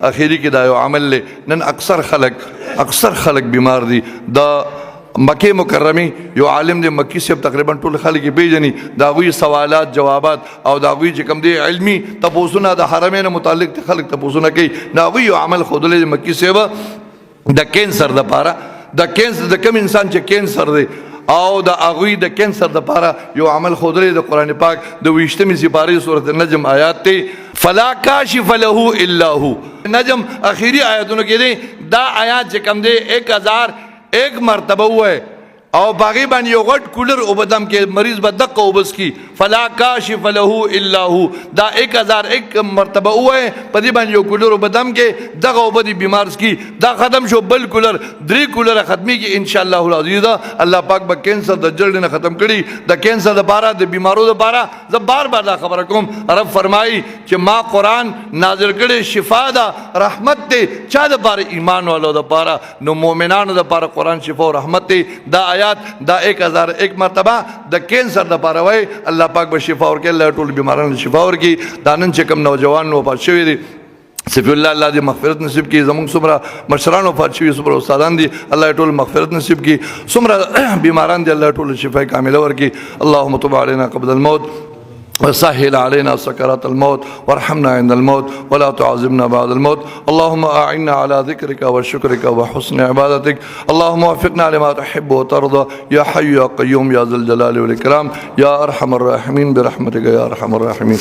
اخیری کې دا یو عمل له نن اکثر خلک بیمار دي. دا مکه مکرمه یو عالم دی مکی صاحب تقریبا ټول خلک پیژني، دا غوي سوالات جوابات او دا غوي چې کوم دی علمی تپوسونه د حرمین متعلق خلک تپوسونه کوي. دا غوي یو عمل خودلې مکی صاحب د کینسر د پاره، د کینسر د کم انسان چې کینسر دی او د اغوی د کینسر د پاره یو عمل خودلې د قران پاک د 20 سپاره سورۃ النجم آیات ته فلا کاشف له الا هو. نجم اخیری آیاتونو کې دی دا آیات چې کوم دی 1001 مرتبه وای او باغی باندې یو غټ کولر او بدم کې مریض به دقه وبس کی فلا کاشف له الا هو. دا 1001 مرتبه وای په دې باندې یو کولر او بدم کې دغه وبدي بیمار کی دا ختم شو، بل کولر 3 کولر ختمي کی ان شاء الله العزیز. الله پاک به کینسر د جلد نه ختم کړي. د کینسر د بارا د بیمارو د بارا ز بار دا خبره کوم. رب فرمایي چې ما قران نازل کړي شفا دا رحمت ته چا د بار ایمان والو د بارا نو مؤمنانو د بار قران شفا او رحمت ته. دا دا 1001 مرتبه د کینسر د پاره وای الله پاک به شفا ورکړي، الله ټول بیمارانو شفا ورکړي. دا نن چې کوم نوجوان نو پات شوی دي صفی الله دې مغفرت نصیب کړي. زموږ څومره مشران وفات شوي، څومره استادان دي الله ټول مغفرت نصیب کړي. څومره بیماران دي الله ټول شفا کامله ورکړي. اللهم تب علينا قبل الموت وسهل علينا سكرات الموت وارحمنا عند الموت ولا تعذبنا بعد الموت. اللهم أعنا على ذكرك وشكرك وحسن عبادتك. اللهم وفقنا لما تحب وترضى يا حي يا قيوم يا ذا الجلال والإكرام يا أرحم الراحمين برحمتك يا أرحم الراحمين.